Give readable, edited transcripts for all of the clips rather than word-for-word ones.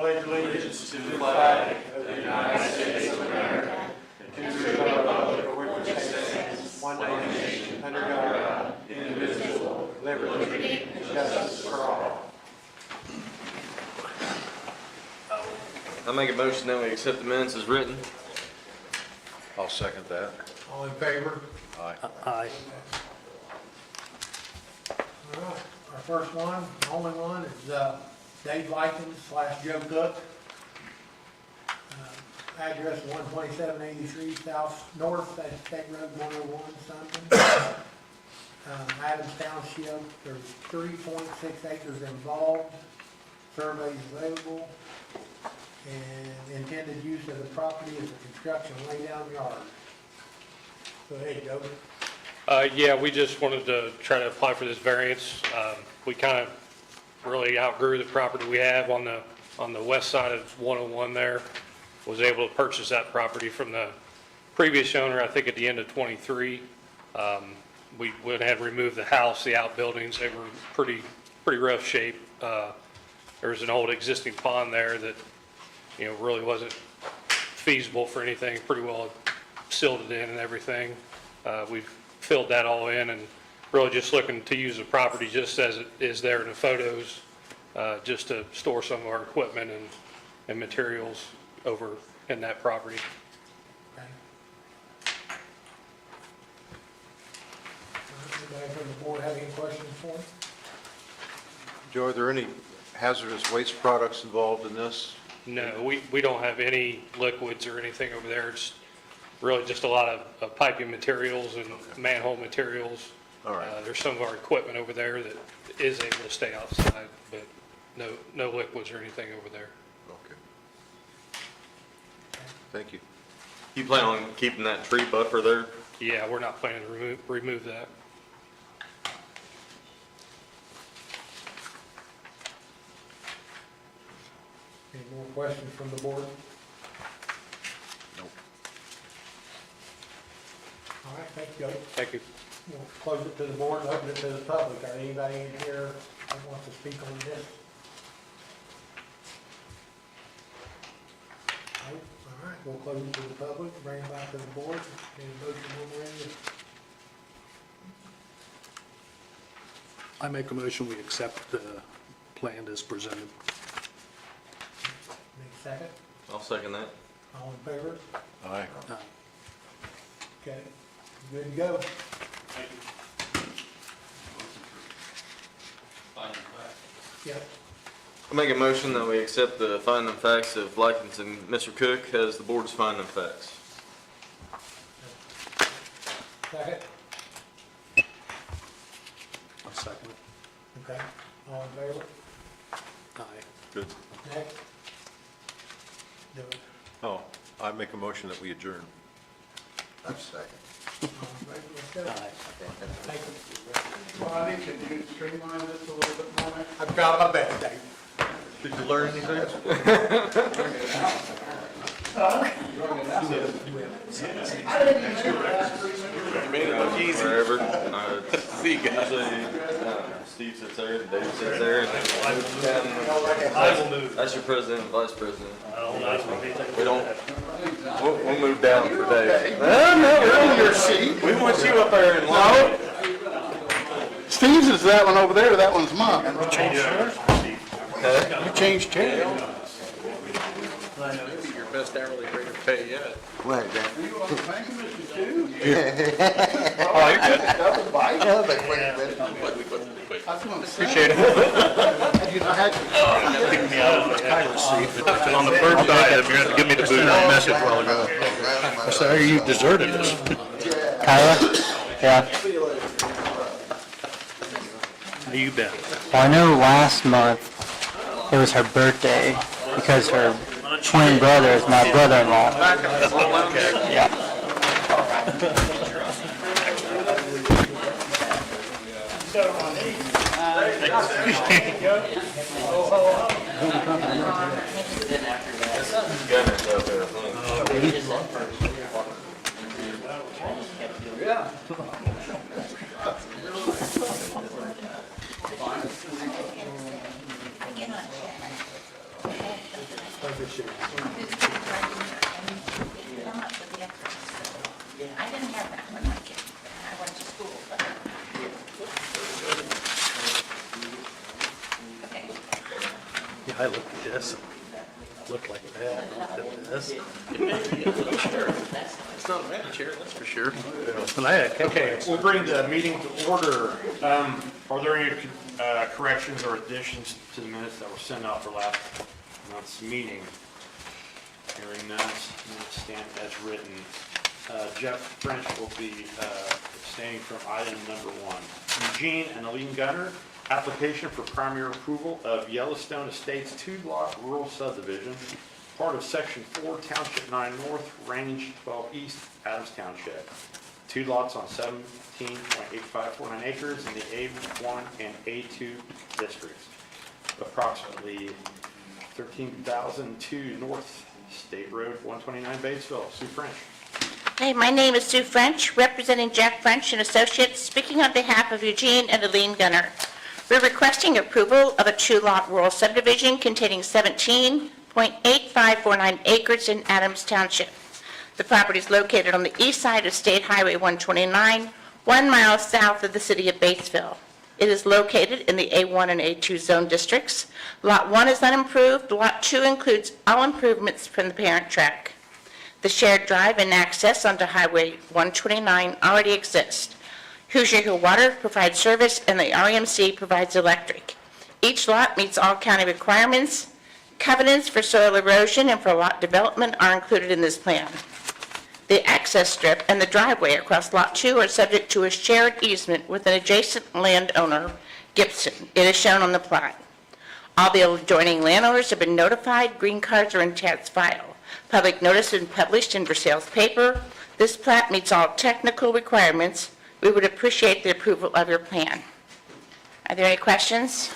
pledge allegiance to the flag of the United States of America and to the republic for which it stands, one nation, under God, indivisible, liberty, and justice for all. I make a motion that we accept the minutes as written. I'll second that. All in favor? Aye. Aye. All right, our first one, only one, is Dave Likens / Joe Cook. Address 12783 South North, that's State Road 101, something. Adams Township, there's 3.6 acres involved, surveys available, and intended use of the property is a construction laydown yard. Go ahead, Joe. Yeah, we just wanted to try to apply for this variance. We kind of really outgrew the property we have on the west side of 101 there. Was able to purchase that property from the previous owner, I think at the end of 23. We went ahead and removed the house, the outbuildings. They were pretty rough shape. There's an old existing pond there that, you know, really wasn't feasible for anything. Pretty well silted in and everything. We've filled that all in and really just looking to use the property just as it is there in the photos, just to store some of our equipment and materials over in that property. Okay. Anybody from the board have any questions for him? Joe, are there any hazardous waste products involved in this? No, we don't have any liquids or anything over there. It's really just a lot of piping materials and manhole materials. All right. There's some of our equipment over there that is able to stay outside, but no liquids or anything over there. Okay. Thank you. You plan on keeping that tree buffer there? Yeah, we're not planning to remove that. Any more questions from the board? Nope. All right, thank you, Joe. Thank you. We'll close it to the board and open it to the public. Are anybody in here that wants to speak on this? No? All right, we'll close it to the public, bring it back to the board. Any motion on the end? I make a motion, we accept the plan as presented. Need a second? I'll second that. All in favor? Aye. Okay, good to go. Yep. I make a motion that we accept the finding facts of Likens and Mr. Cook as the board's finding facts. Second? I'll second it. Okay, all in favor? Aye. Good. Next? Do it. Oh, I make a motion that we adjourn. All in favor, let's go. Aye. Thank you. Bonnie, can you streamline this a little bit more? I've got my best, Dave. Did you learn anything? Wherever. See you guys. Steve sits there, and Dave sits there. That's your president and vice president. We don't. We'll move down for Dave. No, your seat. We want you up there in line. Steve's is that one over there, that one's mine. You changed chairs. Maybe your best hourly rate of pay yet. What, that? You want to thank him, Mr. Two? Oh, you're good. Double bite? I'm glad we put it quick. I was going to say. Appreciate it. You know, had to. On the first side, if you're going to give me the boot, I messed it well ago. I said, you deserted us. Kyla? Yeah. You bet. Well, I know last month it was her birthday because her twin brother is my brother-in-law. Yeah. Gunner's out there. Again, I didn't have that when I went to school, but. Okay. Yeah, I looked at this, looked like that, looked at this. It's not a bad chair, that's for sure. Okay, We'll bring the meeting to order. Are there any corrections or additions to the minutes that were sent out for last month's meeting? Hearing none, minutes stand as written. Jeff French will be abstaining from item number 1. Eugene and Aline Gunner, application for primary approval of Yellowstone Estates 2-lot rural subdivision, part of Section 4, Township 9 North, Range 12 East, Adams Township. 2 lots on 17.8549 acres in the A1 and A2 districts. Approximately 13,002 North State Road 129, Batesville. Sue French. Hey, my name is Sue French, representing Jack French and Associates, speaking on behalf of Eugene and Aline Gunner. We're requesting approval of a 2-lot rural subdivision containing 17.8549 acres in Adams Township. The property is located on the east side of State Highway 129, 1 mile south of the city of Batesville. It is located in the A1 and A2 zone districts. Lot 1 is unimproved. Lot 2 includes all improvements from the parent tract. The shared drive and access onto Highway 129 already exist. Hoosier Hill Water provides service, and the RMC provides electric. Each lot meets all county requirements. Covenants for soil erosion and for lot development are included in this plan. The access strip and the driveway across Lot 2 are subject to a shared easement with an adjacent landowner, Gibson. It is shown on the plot. All the adjoining landowners have been notified. Green cards are in Tad's file. Public notice has been published in Versailles paper. This plat meets all technical requirements. We would appreciate the approval of your plan. Are there any questions?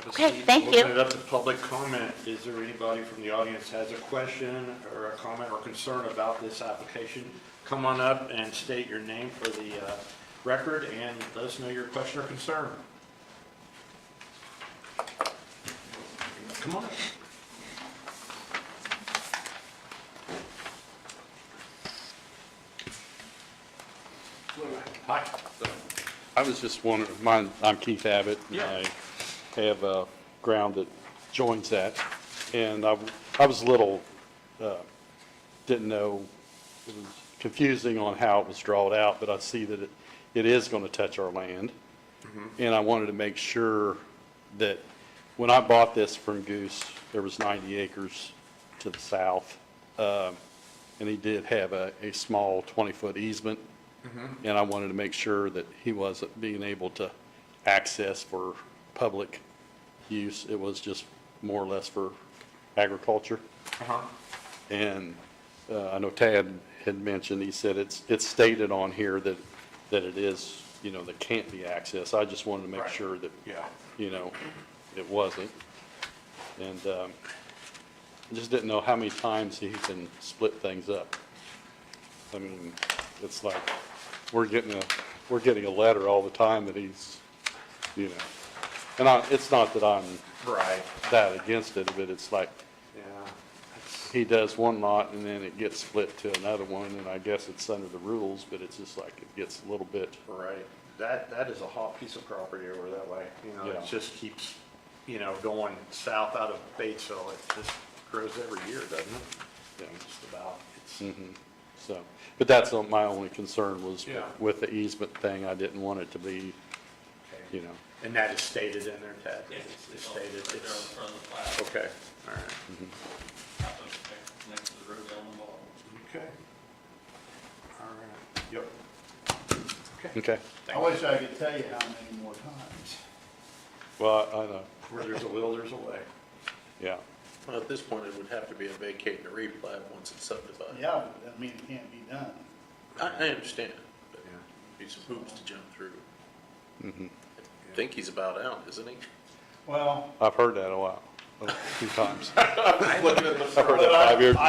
Okay, thank you. Open it up to public comment. Is there anybody from the audience has a question or a comment or concern about this application? Come on up and state your name for the record and let us know your question or concern. Come on up. Hi. I was just wondering, I'm Keith Abbott, and I have ground that joins that, and I was a little, didn't know, it was confusing on how it was drawn out, but I see that it is going to touch our land, and I wanted to make sure that when I bought this from Goose, there was 90 acres to the south, and he did have a small 20-foot easement, and I wanted to make sure that he wasn't being able to access for public use. It was just more or less for agriculture. And I know Tad had mentioned, he said it's stated on here that it is, that can't be accessed. I just wanted to make sure that, it wasn't. And I just didn't know how many times he can split things up. I mean, it's like, we're getting a letter all the time that he's, and it's not that I'm that against it, but it's like, he does one lot and then it gets split to another one, and I guess it's under the rules, but it's just like it gets a little bit. Right. That is a hot piece of property over that way. It just keeps, going south out of Batesville. It just grows every year, doesn't it? Yeah. Just about. It's, So, but that's my only concern was Yeah. with the easement thing. I didn't want it to be, okay. And that is stated in there, Ted? It's stated, it's, okay, all right. Next to the road down the bottom. Okay. All right, yep. okay. I wish I could tell you how many more times. Well, I know, Where there's a will, there's a way. yeah. Well, at this point, it would have to be a vacate and a replat once it's subdivided. Yeah, but that means it can't be done. I understand, but he's hoops to jump through. I think he's about out, isn't he? Well, I've heard that a few times. I'm looking at the I've heard that 5 years ago.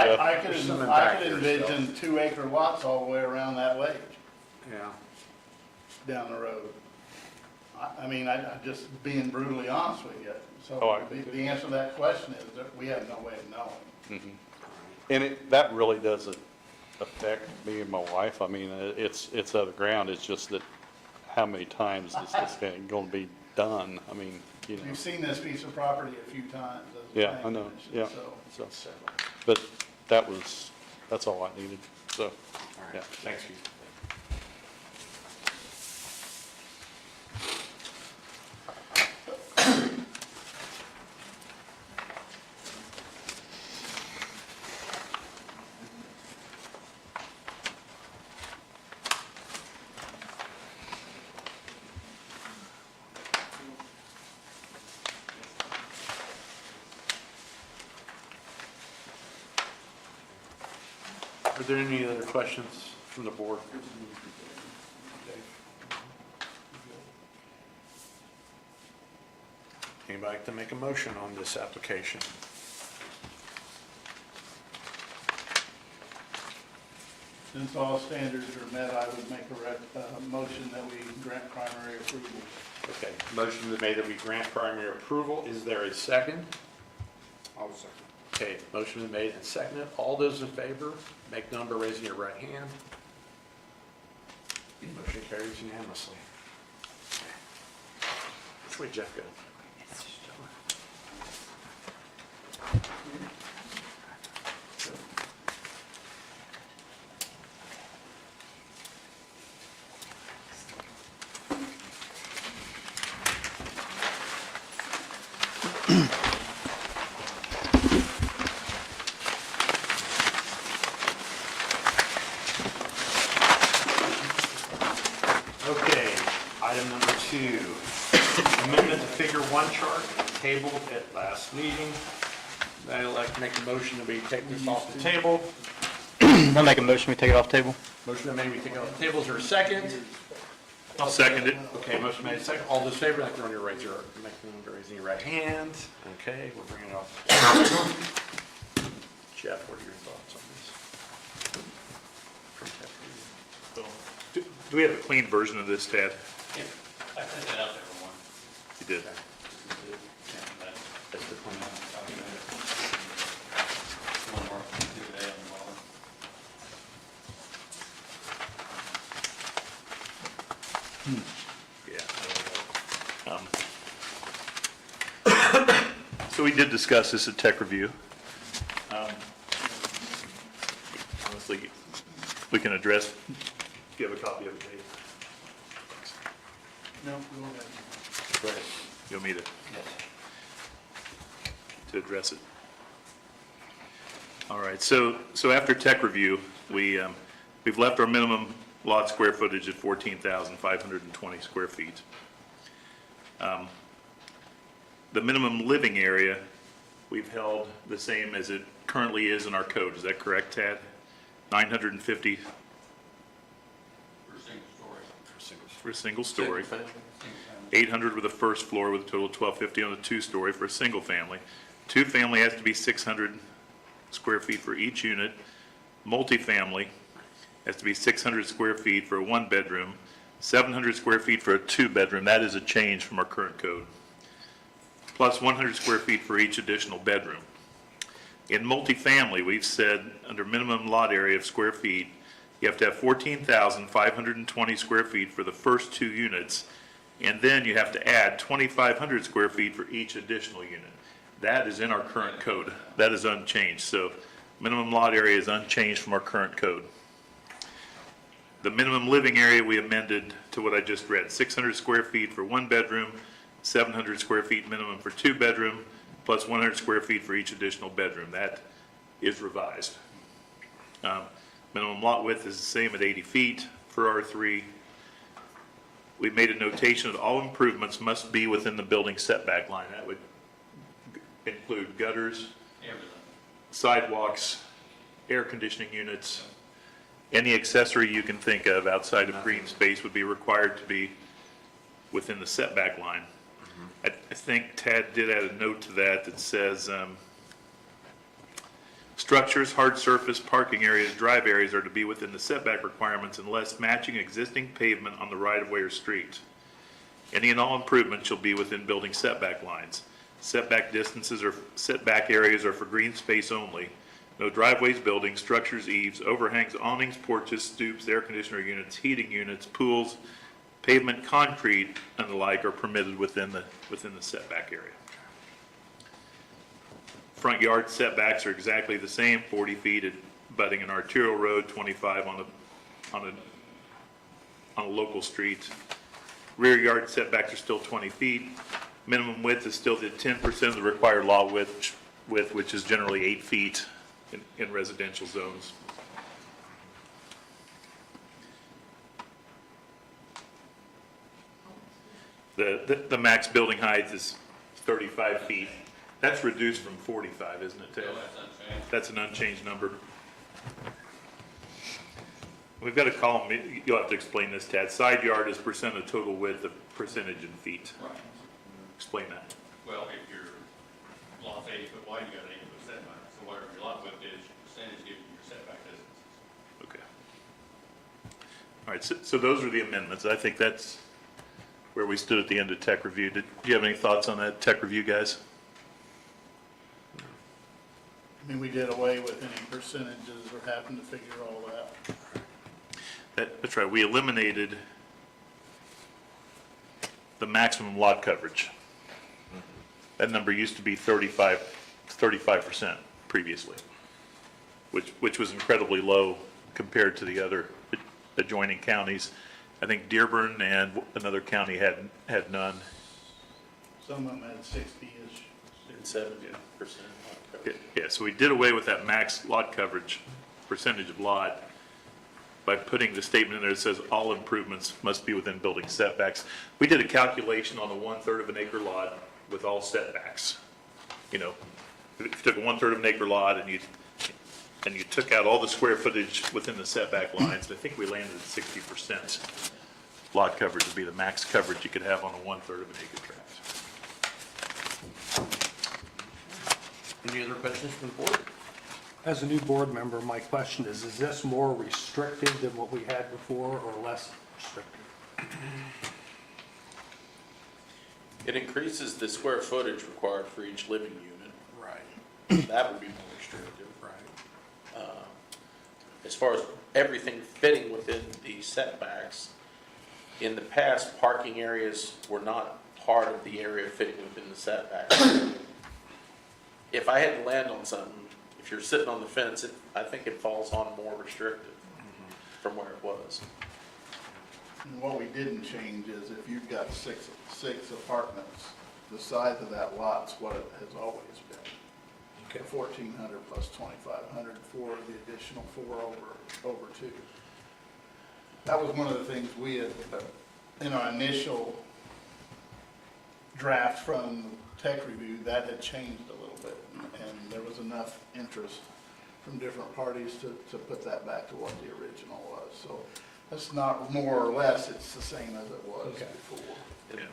I could envision 2-acre lots all the way around that lake Yeah. down the road. I mean, I just being brutally honest with you. Oh, So I- the answer to that question is that we have no way of knowing. And that really doesn't affect me and my wife. I mean, it's other ground. It's just that how many times is this going to be done? I mean, you know. We've seen this piece of property a few times as a Yeah, planning I know, commission, yeah. so. So, but that's all I needed, so, All yeah. right, thanks, Keith. Are there any other questions from the board? Anybody like to make a motion on this application? Since all standards are met, I would make a motion that we grant primary approval. Okay, motion is made that we grant primary approval. Is there a second? I'll second. Okay, motion is made and seconded. All those in favor, make known by raising your right hand. Motion carries unanimously. Which way Jeff go? Okay, item number 2, amendment to figure 1 chart tabled at last meeting. I'd like to make a motion that we take this off the table. I'll make a motion, we take it off the table. Motion made, we take it off the table. Is there a second? I'll second it. Okay, motion made, second. All those in favor, like on your raising your right hand. Okay, we'll bring it off. Jeff, what are your thoughts on this? Do we have a clean version of this, Tad? Yeah, I sent that out to everyone. You did. That's the plan. One more today on the bottom. Yeah. So we did discuss this at tech review. Honestly, we can address, do you have a copy of it, Dave? No, go ahead. Go ahead. You want me to address it? All right, so after tech review, we've left our minimum lot square footage at 14,520 square feet. The minimum living area, we've held the same as it currently is in our code. Is that correct, Tad? 950 For a single story. for a single story. Single family. 800 with a first floor with a total of 1250 on the 2-story for a single family. 2-family has to be 600 square feet for each unit. Multifamily has to be 600 square feet for a 1-bedroom, 700 square feet for a 2-bedroom. That is a change from our current code. Plus 100 square feet for each additional bedroom. In multifamily, we've said under minimum lot area of square feet, you have to have 14,520 square feet for the first 2 units, and then you have to add 2,500 square feet for each additional unit. That is in our current code. That is unchanged. So minimum lot area is unchanged from our current code. The minimum living area we amended to what I just read, 600 square feet for 1-bedroom, 700 square feet minimum for 2-bedroom, plus 100 square feet for each additional bedroom. That is revised. Minimum lot width is the same at 80 feet for R3. We made a notation that all improvements must be within the building setback line. That would include gutters, Everything. sidewalks, air conditioning units. Any accessory you can think of outside of green space would be required to be within the setback line. I think Tad did add a note to that that says, structures, hard surface, parking areas, drive areas are to be within the setback requirements unless matching existing pavement on the right-of-way or street. Any and all improvements shall be within building setback lines. Setback distances or setback areas are for green space only. No driveways, buildings, structures, eaves, overhangs, awnings, porches, stoops, air conditioner units, heating units, pools, pavement, concrete, and the like are permitted within the setback area. Front yard setbacks are exactly the same, 40 feet abutting an arterial road, 25 on a local street. Rear yard setbacks are still 20 feet. Minimum width is still the 10% of the required law width, which is generally 8 feet in residential zones. The max building height is 35 feet. That's reduced from 45, isn't it, Ted? So that's unchanged. That's an unchanged number. We've got a column, you'll have to explain this, Tad. Side yard is percent of total width of percentage in feet. Right. Explain that. Well, if your lot's 80 foot wide, you got an 80 foot setback. So whatever your lot width is, your percentage gives you your setback distances. Okay. All right, so those are the amendments. I think that's where we stood at the end of tech review. Do you have any thoughts on that tech review, guys? I mean, we did away with any percentages or having to figure all that. That's right, we eliminated the maximum lot coverage. That number used to be 35% previously, which was incredibly low compared to the other adjoining counties. I think Dearborn and another county had none. Some of them had 60-ish. 70%. Yeah, so we did away with that max lot coverage, percentage of lot, by putting the statement in there that says all improvements must be within building setbacks. We did a calculation on the 1/3 of an acre lot with all setbacks. You know, if you took a 1/3 of an acre lot and you took out all the square footage within the setback lines, I think we landed at 60% lot coverage would be the max coverage you could have on a 1/3 of an acre tract. Any other questions from the board? As a new board member, my question is this more restrictive than what we had before or less restrictive? It increases the square footage required for each living unit. Right. That would be more restrictive. Right. As far as everything fitting within the setbacks, in the past, parking areas were not part of the area fitting within the setbacks. If I had to land on something, if you're sitting on the fence, I think it falls on more restrictive from where it was. And what we didn't change is if you've got six apartments, the size of that lot's what it has always been. Okay. 1,400 plus 2,500 for the additional 4 over 2. That was one of the things we had, in our initial draft from tech review, that had changed a little bit. And there was enough interest from different parties to put that back to what the original was. So that's not more or less, it's the same as it was before. Yeah.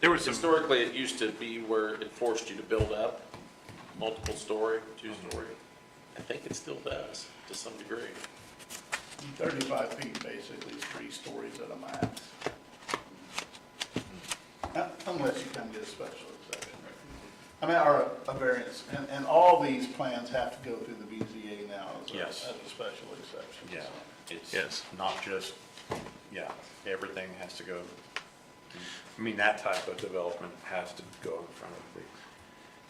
There was some, Historically, it used to be where it forced you to build up multiple story, 2-story. I think it still does to some degree. 35 feet basically is 3 stories at a max. Unless you come get a special exception. I mean, or a variance, and all these plans have to go through the BZA now as Yes. a special exception. Yeah, so. it's Yes. not just, yeah, everything has to go, I mean, that type of development has to go in front of the,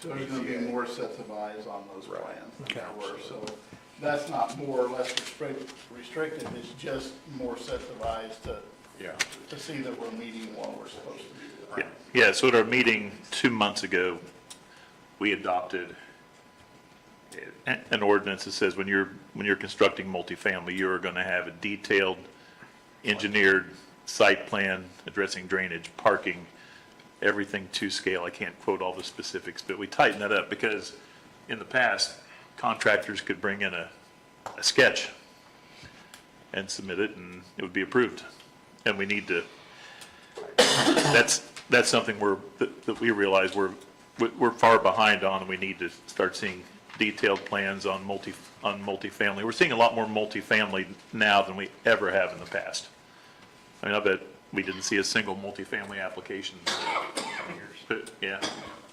So there's gonna be more sets of eyes on those plans than there Okay. were, so that's not more or less restricted, it's just more sets of eyes yeah. to see that we're meeting what we're supposed to be doing. yeah, so at our meeting 2 months ago, we adopted an ordinance that says when you're constructing multifamily, you are going to have a detailed engineered site plan addressing drainage, parking, everything to scale. I can't quote all the specifics, but we tightened that up because in the past, contractors could bring in a sketch and submit it and it would be approved. And we need to, that's something that we realize we're far behind on, and we need to start seeing detailed plans on multifamily. We're seeing a lot more multifamily now than we ever have in the past. I mean, I bet we didn't see a single multifamily application. But, yeah,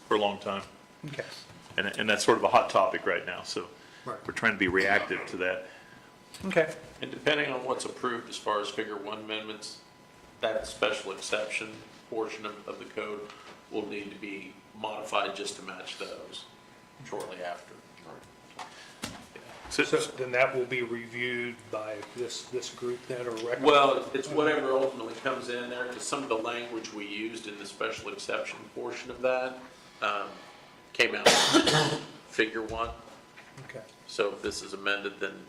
for a long time. Okay. And that's sort of a hot topic right now, so Right. we're trying to be reactive to that. Okay. And depending on what's approved as far as Figure 1 amendments, that special exception portion of the code will need to be modified just to match those shortly after. So- So then that will be reviewed by this group then, or recommended? Well, it's whatever ultimately comes in there, because some of the language we used in the special exception portion of that came out of Figure 1. Okay. So if this is amended, then,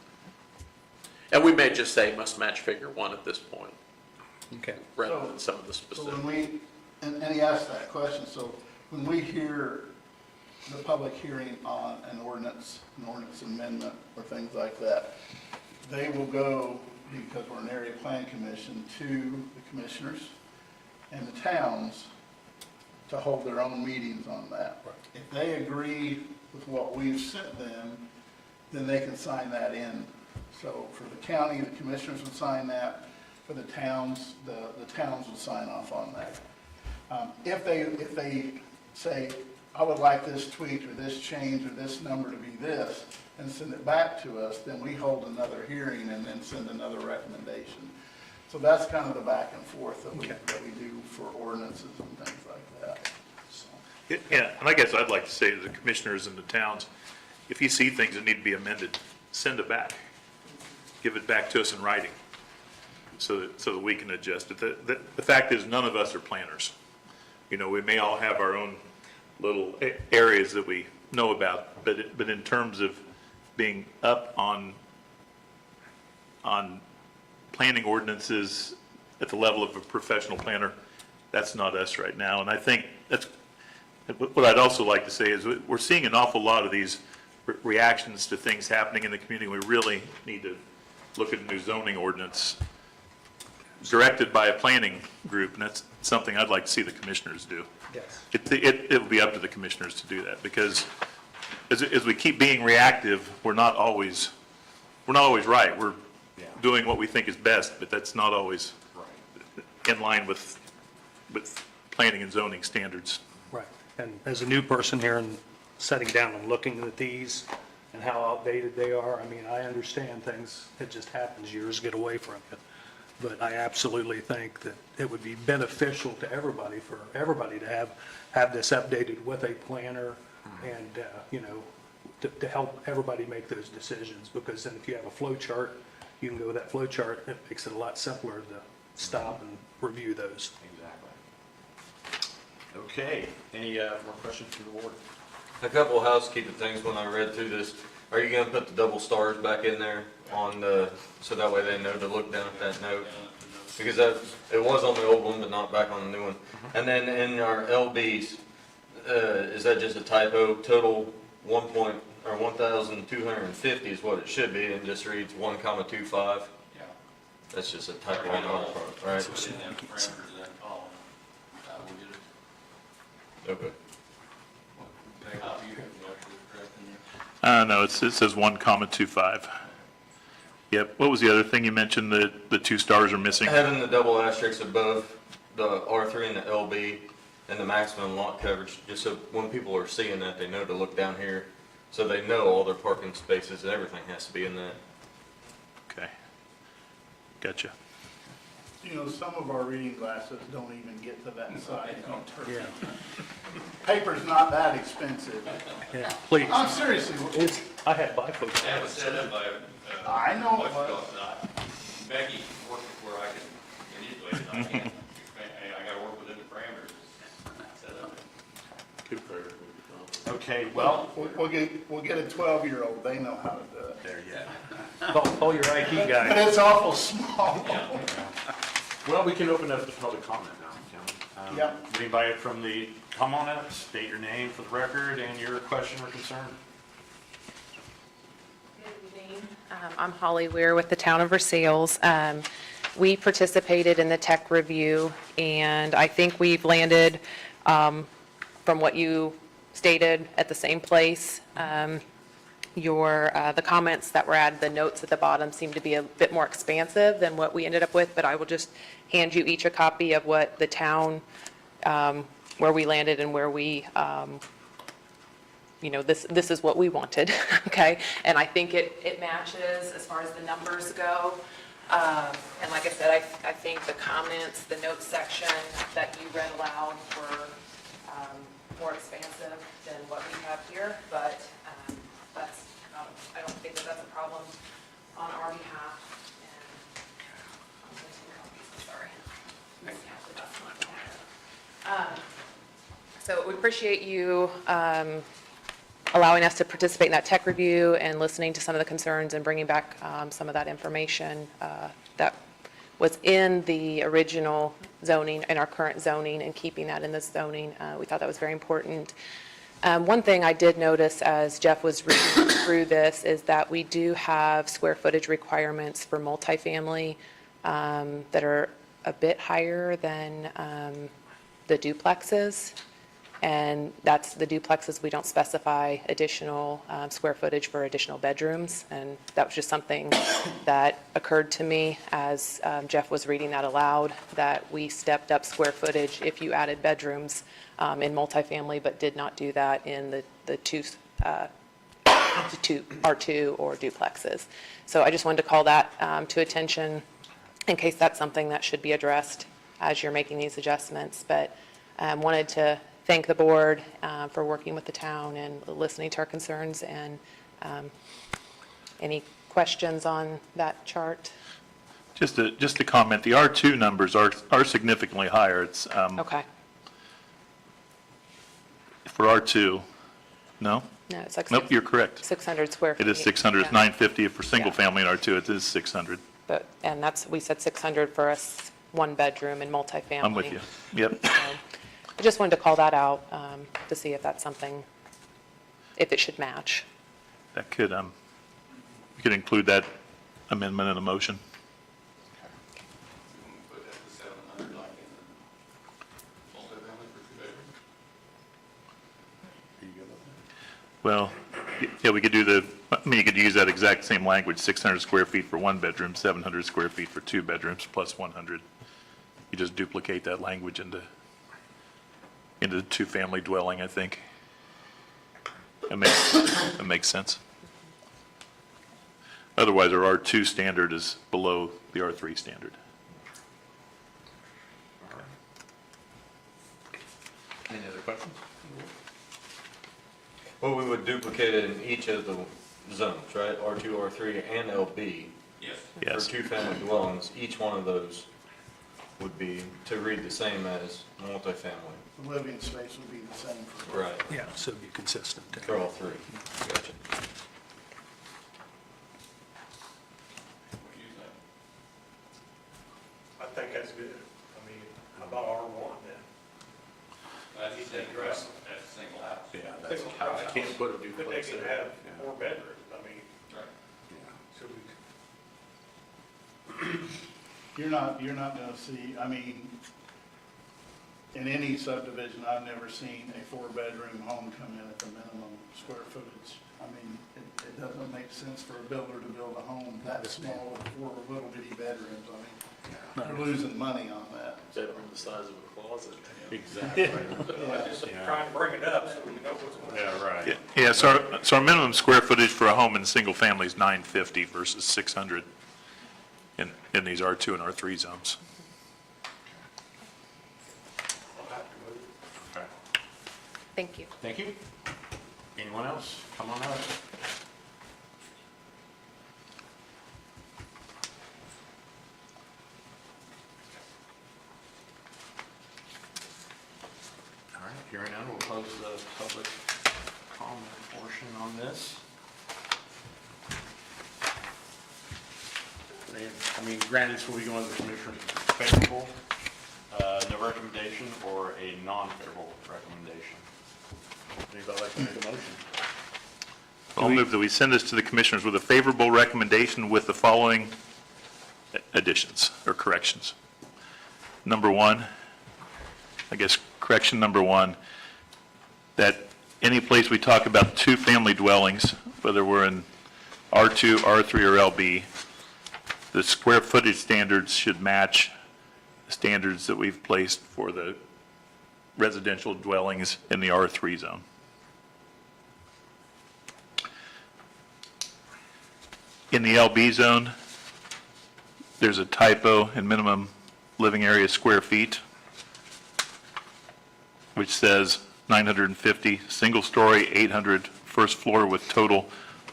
and we may just say must match Figure 1 at this point, Okay. rather than some of the So specifics. when we, and he asked that question, so when we hear the public hearing on an ordinance amendment or things like that, they will go, because we're an area plan commission, to the commissioners and the towns to hold their own meetings on that. If they agree with what we've sent them, then they can sign that in. So for the county, the commissioners would sign that. For the towns, the towns would sign off on that. If they say, I would like this tweaked or this changed or this number to be this, and send it back to us, then we hold another hearing and then send another recommendation. So that's kind of the back and forth that we do for ordinances and things like that. So, Yeah, and I guess I'd like to say to the commissioners and the towns, if you see things that need to be amended, send it back. Give it back to us in writing, so that we can adjust it. The fact is, none of us are planners. You know, we may all have our own little areas that we know about, but in terms of being up on planning ordinances at the level of a professional planner, that's not us right now. And I think that's, what I'd also like to say is we're seeing an awful lot of these reactions to things happening in the community. We really need to look at a new zoning ordinance directed by a planning group, and that's something I'd like to see the commissioners do. Yes. It will be up to the commissioners to do that, because as we keep being reactive, we're not always right. We're doing what we think is best, but that's not always in line with planning and zoning standards. Right. And as a new person here and sitting down and looking at these and how outdated they are, I mean, I understand things, it just happens, years get away from it. But I absolutely think that it would be beneficial to everybody, for everybody to have this updated with a planner and, to help everybody make those decisions. Because then if you have a flow chart, you can go with that flow chart. It makes it a lot simpler to stop and review those. Exactly. Okay, any more questions from the board? A couple of housekeeping things when I read through this. Are you gonna put the double stars back in there so that way they know to look down at that note? Because it was on the old one, but not back on the new one. And then in our LBs, is that just a typo? Total 1,250 is what it should be, and just reads 1,25. Yeah. That's just a typo on our part, right? Put in them parameters of that column. We'll get it. Okay. Back up, you can actually correct in there. No, it says 1,25. Yep. What was the other thing you mentioned that the 2 stars are missing? Having the double asterisks above the R3 and the LB and the maximum lot coverage, just so when people are seeing that, they know to look down here, so they know all their parking spaces and everything has to be in that. Okay. Gotcha. You know, some of our reading glasses don't even get to that size. Yeah. Paper's not that expensive. Yeah, please. I'm seriously, I had bifocals. That was set up by, I know what it you was. call it, Becky worked it where I could manipulate it, I can't, I gotta work within the parameters set up. Okay, well, We'll get a 12-year-old, they know how to do it. there you Call your IT But guy. it's awful small. Well, we can open up the public comment now, Kim. Yep. Anybody from the, come on up, state your name for the record and your question or concern. I'm Holly Weir with the Town of Versailles. We participated in the tech review, and I think we've landed, from what you stated, at the same place. the comments that were added, the notes at the bottom seem to be a bit more expansive than what we ended up with, but I will just hand you each a copy of what the town, where we landed and where we, this is what we wanted, okay? And I think it matches as far as the numbers go. And like I said, I think the comments, the notes section that you read aloud were more expansive than what we have here, but that's, I don't think that that's a problem on our behalf. And I'm going to sorry. So we appreciate you allowing us to participate in that tech review and listening to some of the concerns and bringing back some of that information that was in the original zoning, in our current zoning, and keeping that in this zoning. We thought that was very important. One thing I did notice as Jeff was reading through this is that we do have square footage requirements for multifamily that are a bit higher than the duplexes. And that's the duplexes, we don't specify additional square footage for additional bedrooms. And that was just something that occurred to me as Jeff was reading that aloud, that we stepped up square footage if you added bedrooms in multifamily, but did not do that in the two R2 or duplexes. So I just wanted to call that to attention in case that's something that should be addressed as you're making these adjustments. But wanted to thank the board for working with the town and listening to our concerns. And any questions on that chart? Just to comment, the R2 numbers are significantly higher. It's, Okay. for R2, no? No, it's like Nope, you're correct. 600 square feet. It is 600, it's Yeah. 950 for single family in R2, it is 600. But, and that's, we said 600 for us, one bedroom and multifamily. I'm with you, yep. So, I just wanted to call that out to see if that's something, if it should match. That could, we could include that amendment in a motion. Put that to 700 like in the multifamily for 2 bedrooms. Well, yeah, we could do you could use that exact same language, 600 square feet for one bedroom, 700 square feet for 2 bedrooms, plus 100. You just duplicate that language into the two-family dwelling, I think. That makes sense. Otherwise, our R2 standard is below the R3 standard. Any other questions? Well, we would duplicate it in each of the zones, right? R2, R3, and LB. Yes. Yes. For two-family dwellings, each one of those would be to read the same as multifamily. The living space would be the same for. Right. Yeah, so it'd be consistent. For all three. Gotcha. I think that's good. I mean, how about R1 then? That's the address, that's a single house. Yeah, that's a house. Can't put a But they duplex could in. have 4 bedrooms, I mean, Right. so we, You're not gonna see, I mean, in any subdivision, I've never seen a 4-bedroom home come in at the minimum square footage. I mean, it doesn't make sense for a builder to build a home that small with 4 little bitty bedrooms. I mean, they're losing money on that. Bedroom the size of a closet. Exactly. just trying to bring it up so we know what's going on. Yeah, right. Yeah, so our minimum square footage for a home in single family is 950 versus 600 in these R2 and R3 zones. Okay. Thank you. Thank you. Anyone else? Come on up. All right, hearing none, we'll close the public comment portion on this. I mean, granted, this will be going to the commissioner favorable, no recommendation, or a non-favorable recommendation. Anybody like to make a motion? I'll move that we send this to the commissioners with a favorable recommendation with the following additions or corrections. Number 1, I guess correction number 1, that any place we talk about two-family dwellings, whether we're in R2, R3, or LB, the square footage standards should match the standards that we've placed for the residential dwellings in the R3 zone. In the LB zone, there's a typo in minimum living area square feet, which says 950, single story, 800, first floor with total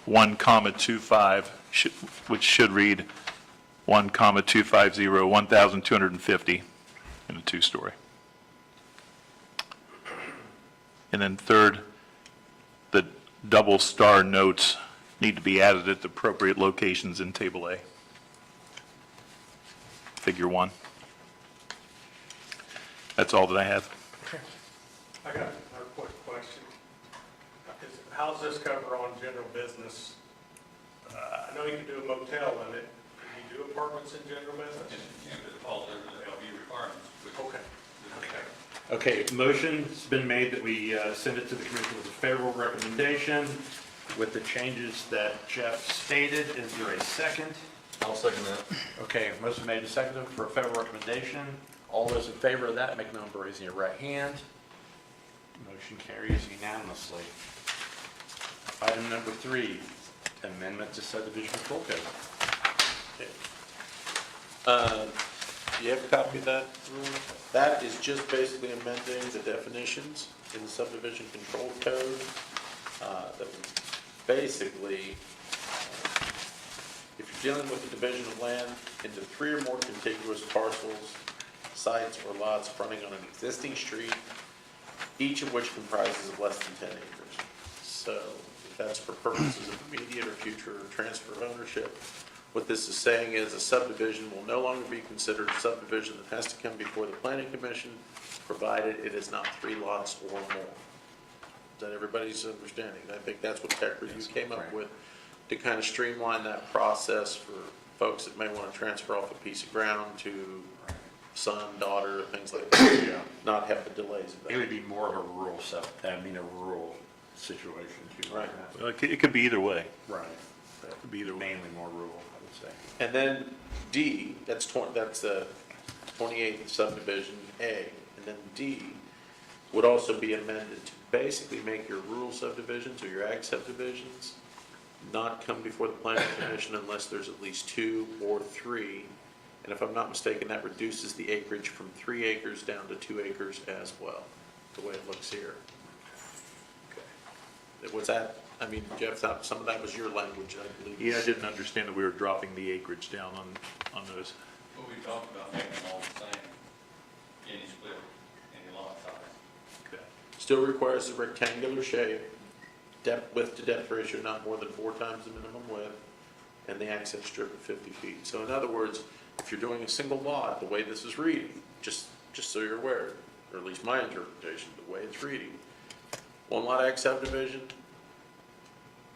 1,25, which should read 1,250, 1,250 in a two-story. And then third, the double star notes need to be added at the appropriate locations in Table A. Figure 1. That's all that I have. I got another quick question. How's this cover on general business? I know you can do a motel in it. Can you do apartments in general business? If it falls under the LB requirements. Okay. Okay, motion's been made that we send it to the commission with a favorable recommendation with the changes that Jeff stated. Is there a second? I'll second that. Okay, motion made and seconded for a favorable recommendation. All those in favor of that, make a number raising your right hand. Motion carries unanimously. Item number 3, amendment to subdivision control code. Do you have a copy of that? That is just basically amending the definitions in the subdivision control code. That basically, if you're dealing with the division of land into 3 or more contiguous parcels, sites, or lots fronting on an existing street, each of which comprises of less than 10 acres. So if that's for purposes of immediate or future transfer of ownership, what this is saying is a subdivision will no longer be considered a subdivision that has to come before the planning commission, provided it is not 3 lots or more. Is that everybody's understanding? I think that's what Tech Review came up with to kind of streamline that process for folks that may want to transfer off a piece of ground to son, daughter, things like that. Yeah. Not have the delays of that. It would be more of a rural a rural situation too. Right. Well, it could be either way. Right. It could be either way. Mainly more rural, I would say. And then D, that's 28th subdivision A, and then D would also be amended to basically make your rural subdivisions or your ag subdivisions not come before the planning commission unless there's at least 2 or 3. And if I'm not mistaken, that reduces the acreage from 3 acres down to 2 acres as well, the way it looks here. Okay. Was that, I mean, Jeff, some of that was your language, I believe. Yeah, I didn't understand that we were dropping the acreage down on those. What we talked about making them all the same, any split, any lot size. Okay. Still requires a rectangular shape, width to depth ratio not more than 4 times the minimum width, and the access strip of 50 feet. So in other words, if you're doing a single lot, the way this is reading, just so you're aware, or at least my interpretation, the way it's reading, 1 lot ag subdivision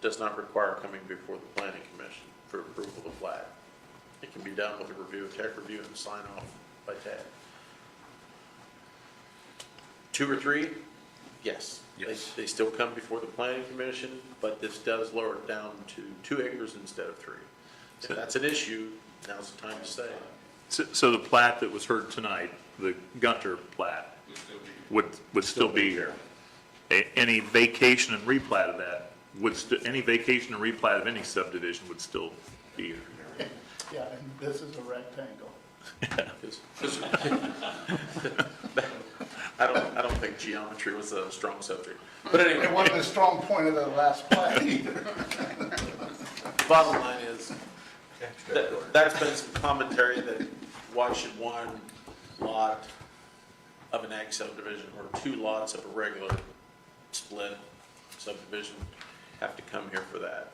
does not require coming before the planning commission for approval of plat. It can be done with a review, a tech review, and sign off by Ted. 2 or 3, yes. Yes. They still come before the planning commission, but this does lower it down to 2 acres instead of 3. If that's an issue, now's the time to say. So the plat that was heard tonight, the Gunter plat, would still be here. Any vacation and replat of that any vacation and replat of any subdivision would still be here. Yeah, and this is a rectangle. I don't think geometry was a strong subject. But anyway. It wasn't a strong point of the last plat either. Bottom line is, that's been some commentary that why should 1 lot of an ag subdivision or 2 lots of a regular split subdivision have to come here for that?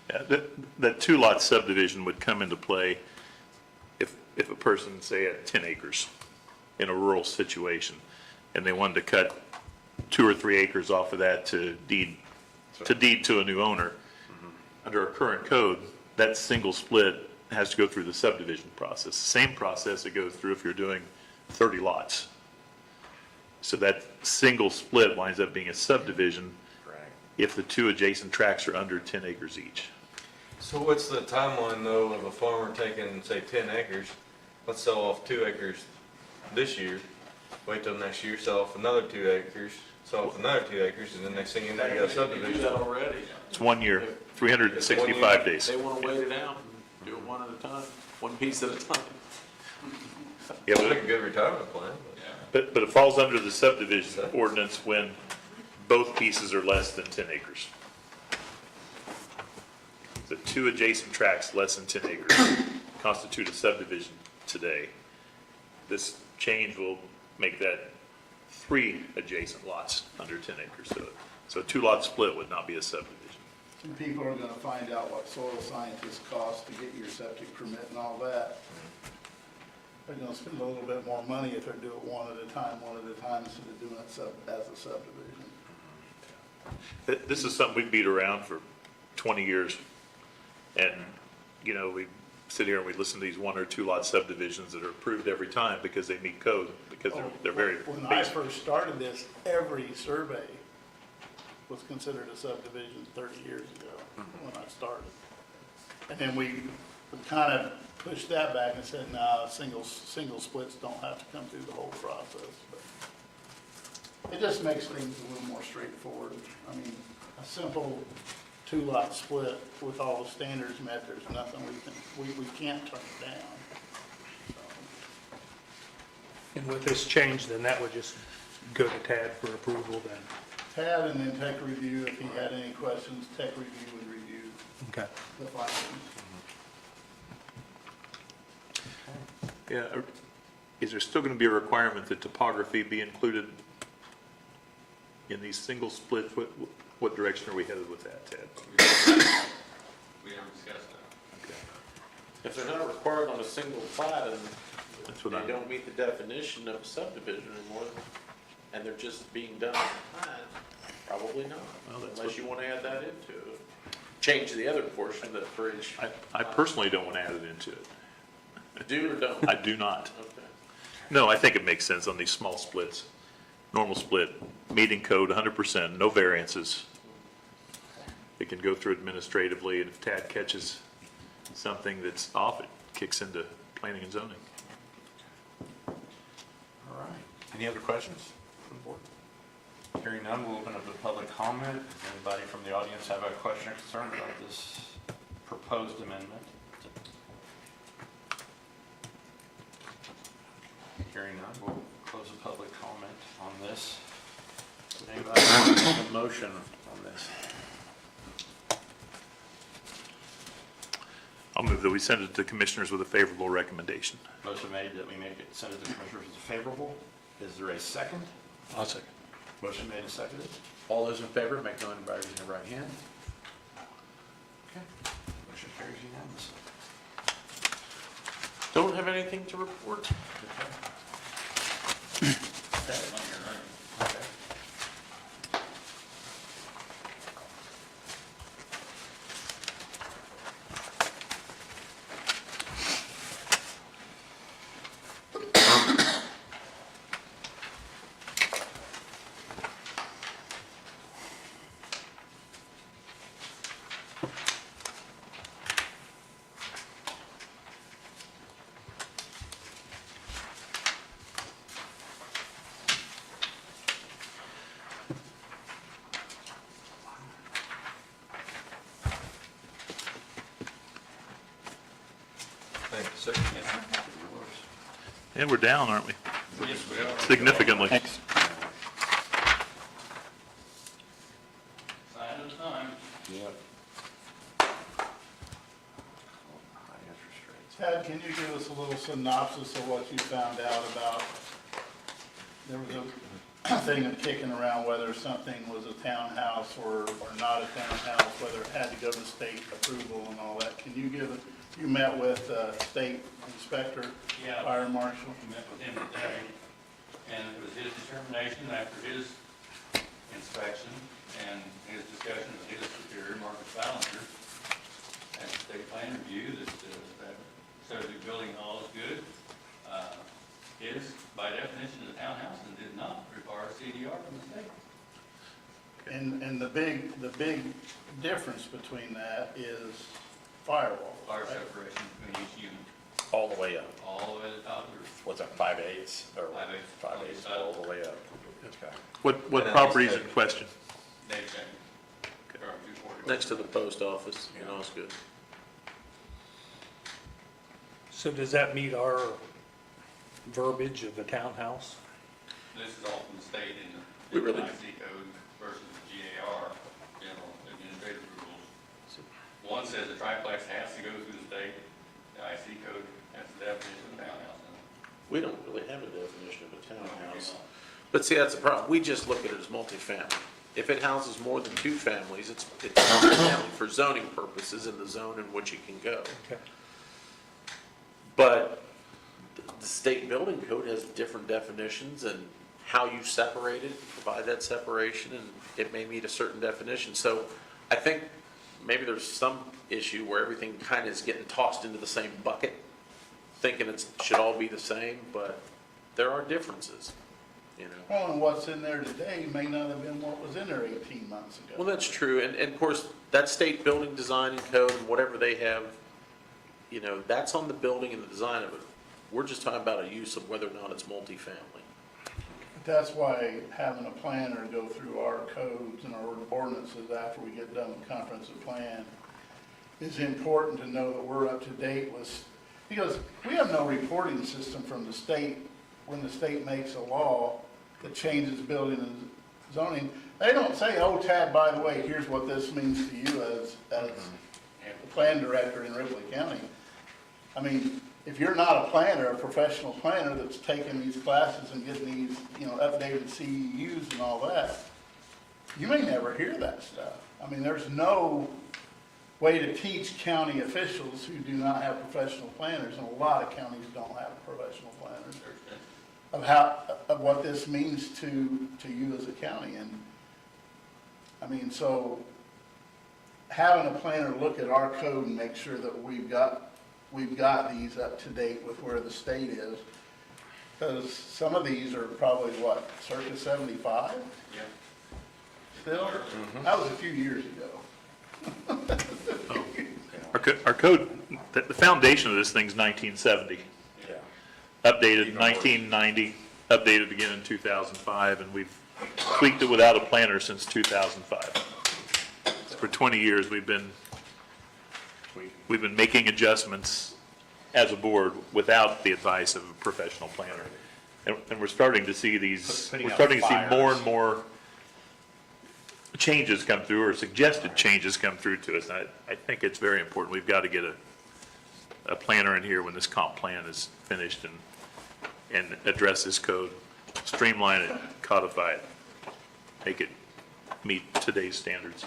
Yeah, that 2 lot subdivision would come into play if a person, say, had 10 acres in a rural situation, and they wanted to cut 2 or 3 acres off of that to deed to a new owner. Under our current code, that single split has to go through the subdivision process. Same process it goes through if you're doing 30 lots. So that single split winds up being a subdivision if the two adjacent tracts are under 10 acres each. So what's the timeline though of a farmer taking, say, 10 acres, let's sell off 2 acres this year, wait till next year, sell off another 2 acres, sell off another 2 acres, and then next thing you know, you got a Do subdivision. that already. It's 1 year, 365 days. They want to wait it out and do it one at a time, one piece at a time. Yeah, It's but like a good retirement plan. but it falls under the subdivision ordinance when both pieces are less than 10 acres. The 2 adjacent tracts less than 10 acres constitute a subdivision today. This change will make that 3 adjacent lots under 10 acres. So a 2-lot split would not be a subdivision. And people are gonna find out what soil scientists cost to get your septic permit and all that. They're gonna spend a little bit more money if they do it one at a time, instead of doing it as a subdivision. This is something we beat around for 20 years. And, you know, we sit here and we listen to these 1 or 2 lot subdivisions that are approved every time because they meet code, because they're very When I basic. first started this, every survey was considered a subdivision 30 years ago when I started. And then we kind of pushed that back and said, no, single splits don't have to come through the whole process. But it just makes things a little more straightforward. I mean, a simple 2-lot split with all the standards met, there's nothing we can't turn it down. And with this change, then that would just go to Tad for approval then? Tad and then tech review, if he had any questions, tech review would review Okay. the findings. Yeah, is there still going to be a requirement that topography be included in these single splits? What direction are we headed with that, Ted? We haven't discussed that. Okay. If they're not required on a single plat and That's what they I'm, don't meet the definition of a subdivision anymore, and they're just being done on a plat, probably not, Well, that's unless what- you want to add that into it. Change the other portion of that bridge. I personally don't want to add it into it. Do or don't? I do not. Okay. No, I think it makes sense on these small splits. Normal split, meeting code 100%, no variances. It can go through administratively, and if Tad catches something that's off, it kicks into planning and zoning. All right. Any other questions from the board? Hearing none, we'll open up the public comment. Does anybody from the audience have a question or concern about this proposed amendment? Hearing none, we'll close the public comment on this. Would anybody want to make a motion on this? I'll move that we send it to the commissioners with a favorable recommendation. Motion made that we make it, send it to the commissioners as favorable. Is there a second? I'll second. Motion made and seconded. All those in favor, make known by raising your right hand. Okay. Motion carries unanimously. Don't have anything to report. Okay. Thank you, sir. And we're down, aren't we? Yes, we are. Significantly. Thanks. Sign of the time. Yep. Tad, can you give us a little synopsis of what you found out about, there was a thing of kicking around whether something was a townhouse or not a townhouse, whether it had to go to state approval and all that. Can you give it, you met with state inspector, Yeah. fire marshal? We met with him today, and it was his determination after his inspection and his discussion with his superior, Marcus Ballinger, at the state plan review, that subject building all is good. Is, by definition, a townhouse and did not require a CDR from the state. And the big difference between that is firewall. Fire separation between each unit, All the way up. all the way to the top of the roof. What's that, 5/8 or 5/8. 5/8 all the way up? Okay. What property is in question? Dave Chang. From 240. Next to the post office, you know, it's good. So does that meet our verbiage of a townhouse? This is all from the state in We the really- IC code versus the GAR, general administrative rules. One says the triplex has to go through the state, the IC code has the definition of townhouse. We don't really have a definition of a townhouse. But see, that's the problem. We just look at it as multifamily. If it houses more than 2 families, it's multifamily for zoning purposes in the zone in which it can go. Okay. But the state building code has different definitions and how you separate it, provide that separation, and it may meet a certain definition. So I think maybe there's some issue where everything kind of is getting tossed into the same bucket, thinking it should all be the same, but there are differences, you know. Well, and what's in there today may not have been what was in there 18 months ago. Well, that's true, and of course, that state building design and code and whatever they have, you know, that's on the building and the design of it. We're just talking about a use of whether or not it's multifamily. That's why having a planner go through our codes and our ordinances after we get done with comprehensive plan is important to know that we're up to date with, because we have no reporting system from the state when the state makes a law that changes building and zoning. They don't say, oh, Tad, by the way, here's what this means to you as the plan director in Ripley County. I mean, if you're not a planner, a professional planner that's taking these classes and getting these, you know, updated CEUs and all that, you may never hear that stuff. I mean, there's no way to teach county officials who do not have professional planners, and a lot of counties don't have professional planners, of what this means to you as a county. And I mean, so having a planner look at our code and make sure that we've got these up to date with where the state is, because some of these are probably, what, circa 75? Yeah. Still? That was a few years ago. Our code, the foundation of this thing's 1970. Yeah. Updated in 1990, updated again in 2005, and we've tweaked it without a planner since 2005. For 20 years, we've been making adjustments as a board without the advice of a professional planner. And we're starting to see more and more changes come through, or suggested changes come through to us. And I think it's very important. We've got to get a planner in here when this comp plan is finished and address this code, streamline it, codify it, make it meet today's standards.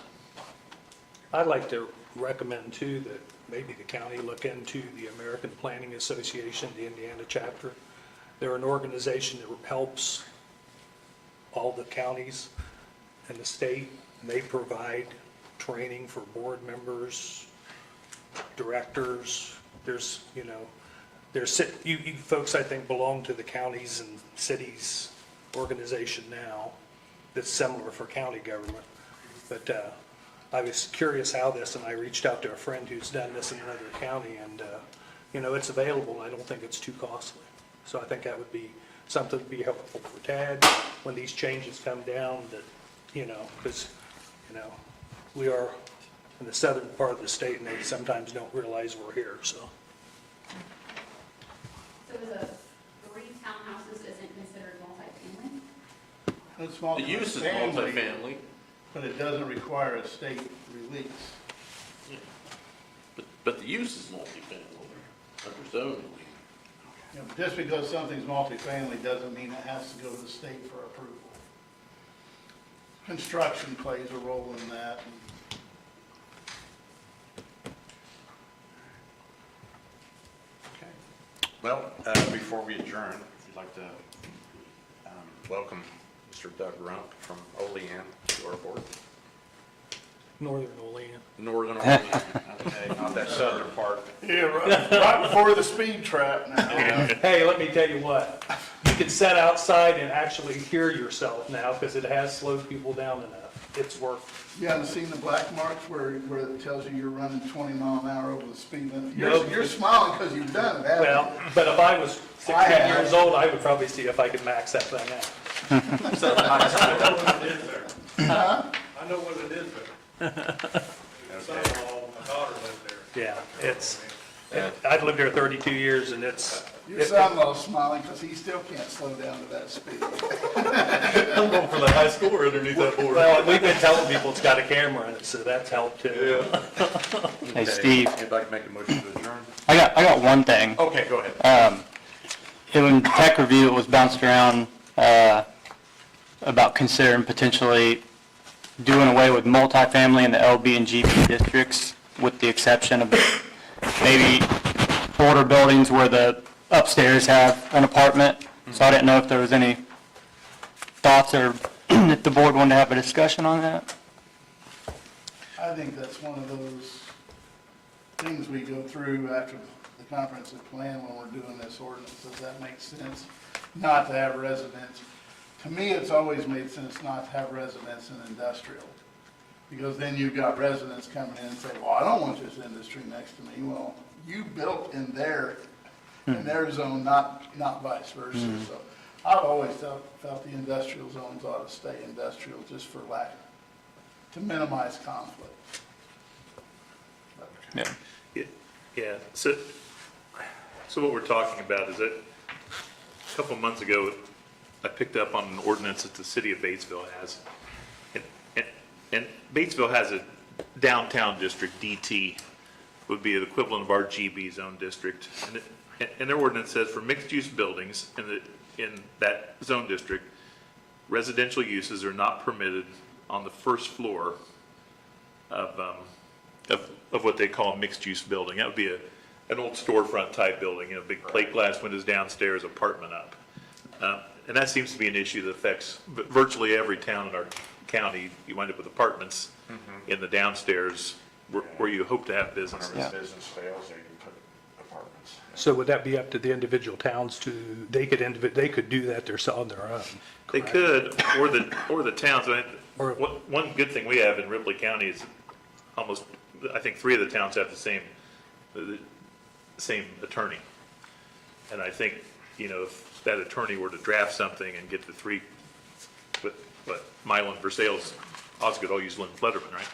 I'd like to recommend too that maybe the county look into the American Planning Association, the Indiana chapter. They're an organization that helps all the counties and the state, and they provide training for board members, directors. There's, you know, you folks, I think, belong to the counties and cities organization now that's similar for county government. But I was curious how this, and I reached out to a friend who's done this in another county, and, you know, it's available, and I don't think it's too costly. So I think that would be something to be helpful for Tad when these changes come down, that, you know, because, you know, we are in the southern part of the state, and they sometimes don't realize we're here, so. So the 3 townhouses isn't considered multifamily? It's The use is multifamily, but it doesn't require a state release. but the use is multifamily under zoning. You know, just because something's multifamily doesn't mean it has to go to the state for approval. Construction plays a role in that. Well, before we adjourn, if you'd like to welcome Mr. Doug Rump from Olean to our board. Northern Olean. Northern Olean. Okay, not that southern part. Yeah, right before the speed trap now. Hey, let me tell you what, you can sit outside and actually hear yourself now, because it has slowed people down enough. it's worth. You haven't seen the black marks where it tells you you're running 20 mile an hour over the speed limit? No. You're smiling because you've done it, haven't you? Well, but if I was 16 years old, I would probably see if I could max that thing out. I know what it is there. I know what it is there. Son-in-law, my daughter lived there. Yeah, I've lived there 32 years and it's. Your son-in-law's smiling because he still can't slow down to that speed. I'm going for the high score underneath that board. Well, we've been telling people it's got a camera in it, so that's helped too. Hey, Steve, If you'd like to make a motion to adjourn? I got one thing. Okay, go ahead. In tech review, it was bounced around about considering potentially doing away with multifamily in the LB and GP districts, with the exception of maybe older buildings where the upstairs have an apartment. So I didn't know if there was any thoughts or if the board wanted to have a discussion on that. I think that's one of those things we go through after the comprehensive plan when we're doing this ordinance. Does that make sense? Not to have residents. To me, it's always made sense not to have residents in industrial. Because then you've got residents coming in and say, well, I don't want this industry next to me. Well, you built in their zone, not vice versa. So I've always felt the industrial zones ought to stay industrial just for to minimize conflict. Yeah. Yeah, so what we're talking about is that a couple of months ago, I picked up on an ordinance that the city of Batesville has. And Batesville has a downtown district, DT, would be the equivalent of our GB zone district. And their ordinance says for mixed-use buildings in that zone district, residential uses are not permitted on the first floor of what they call a mixed-use building. That would be an old storefront type building, big plate glass windows downstairs, apartment up. And that seems to be an issue that affects virtually every town in our county. You wind up with apartments in the downstairs where you hope to have business. Whenever the business fails, they can put apartments. So would that be up to the individual towns they could do that themselves on their own? They could, or the towns. Or- One good thing we have in Ripley County is I think 3 of the towns have the same attorney. And I think, if that attorney were to draft something and get the 3, but Milan, Versailles, Osgood all use Lynn Flutterman, right?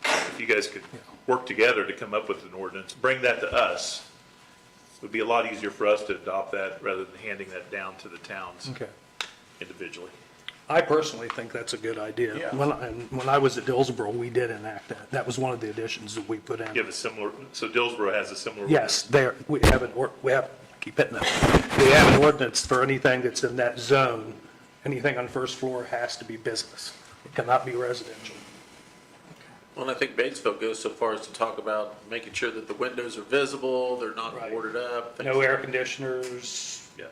If you guys could work together to come up with an ordinance, bring that to us, it would be a lot easier for us to adopt that rather than handing that down to the towns individually. I personally think that's a good idea. Yeah. When I was at Dillsboro, we did enact that. That was one of the additions that we put in. You have a similar, so Dillsboro has a similar. Yes, we have, keep hitting that. We have an ordinance for anything that's in that zone. Anything on the first floor has to be business. It cannot be residential. Well, and I think Batesville goes so far as to talk about making sure that the windows are visible, they're not Right. boarded up. things No like air that. conditioners. Yeah.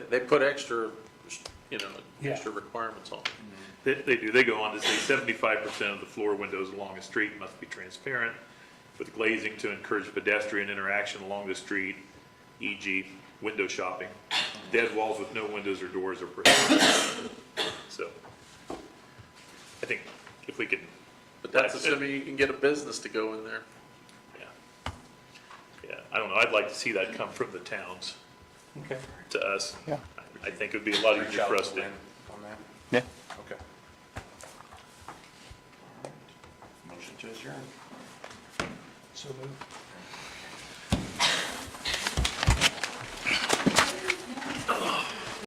They put extra, Yeah. extra requirements on it. They do. They go on to say 75% of the floor windows along a street must be transparent with glazing to encourage pedestrian interaction along the street, e.g. window shopping. Dead walls with no windows or doors are prohibited. So I think if we can. But that's assuming you can get a business to go in there. Yeah, I don't know. I'd like to see that come from the towns Okay. to us. Yeah. I think it'd be a lot Reach easier out for us to to. Lynn on that? Yeah. Okay. Motion to adjourn. So moved.